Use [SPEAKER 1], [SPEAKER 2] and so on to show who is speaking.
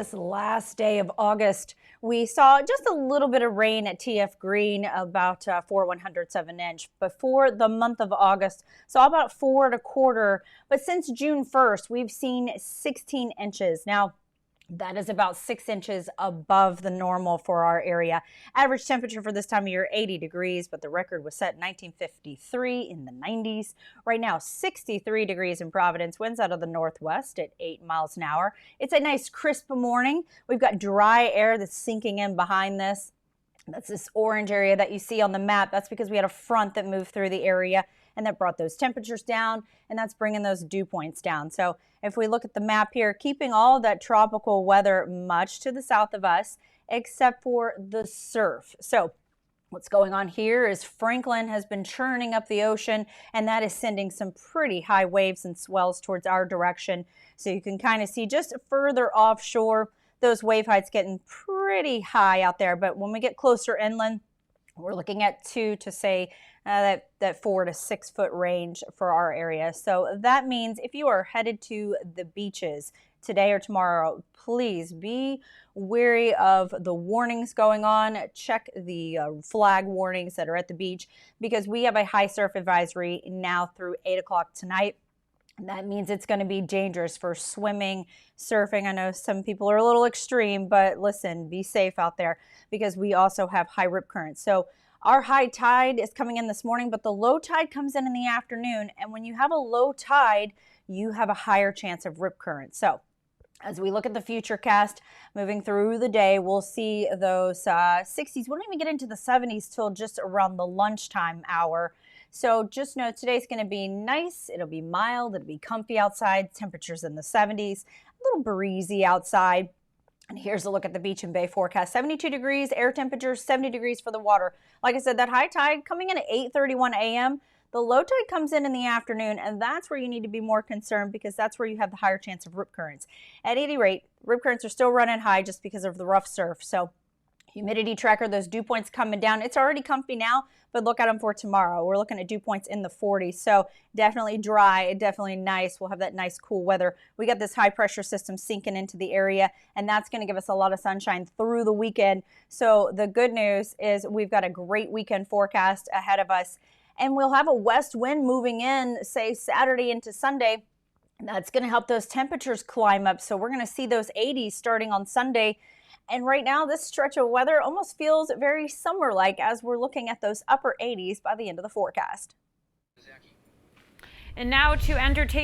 [SPEAKER 1] This last day of August, we saw just a little bit of rain at TF Green, about 4/100ths of an inch. Before the month of August, saw about 4 1/4. But since June 1st, we've seen 16 inches. Now, that is about 6 inches above the normal for our area. Average temperature for this time of year, 80 degrees, but the record was set in 1953 in the 90s. Right now, 63 degrees in Providence, winds out of the northwest at 8 miles an hour. It's a nice crisp morning. We've got dry air that's sinking in behind this. That's this orange area that you see on the map. That's because we had a front that moved through the area and that brought those temperatures down, and that's bringing those dew points down. So if we look at the map here, keeping all of that tropical weather much to the south of us, except for the surf. So what's going on here is Franklin has been churning up the ocean, and that is sending some pretty high waves and swells towards our direction. So you can kind of see just further offshore, those wave heights getting pretty high out there. But when we get closer inland, we're looking at 2 to say that 4 to 6 foot range for our area. So that means if you are headed to the beaches today or tomorrow, please be wary of the warnings going on. Check the flag warnings that are at the beach, because we have a high surf advisory now through 8 o'clock tonight. That means it's going to be dangerous for swimming, surfing. I know some people are a little extreme, but listen, be safe out there, because we also have high rip currents. So our high tide is coming in this morning, but the low tide comes in the afternoon. And when you have a low tide, you have a higher chance of rip current. So as we look at the future cast moving through the day, we'll see those 60s. We don't even get into the 70s till just around the lunchtime hour. So just know today's going to be nice. It'll be mild. It'll be comfy outside. Temperatures in the 70s. A little breezy outside. And here's a look at the beach and bay forecast. 72 degrees, air temperature, 70 degrees for the water. Like I said, that high tide coming in at 8:31 a.m. The low tide comes in the afternoon, and that's where you need to be more concerned, because that's where you have the higher chance of rip currents. At any rate, rip currents are still running high just because of the rough surf. So humidity tracker, those dew points coming down. It's already comfy now, but look at them for tomorrow. We're looking at dew points in the 40s. So definitely dry, definitely nice. We'll have that nice cool weather. We got this high pressure system sinking into the area, and that's going to give us a lot of sunshine through the weekend. So the good news is we've got a great weekend forecast ahead of us, and we'll have a west wind moving in, say, Saturday into Sunday. That's going to help those temperatures climb up. So we're going to see those 80s starting on Sunday. And right now, this stretch of weather almost feels very summer-like as we're looking at those upper 80s by the end of the forecast.
[SPEAKER 2] And now to entertain.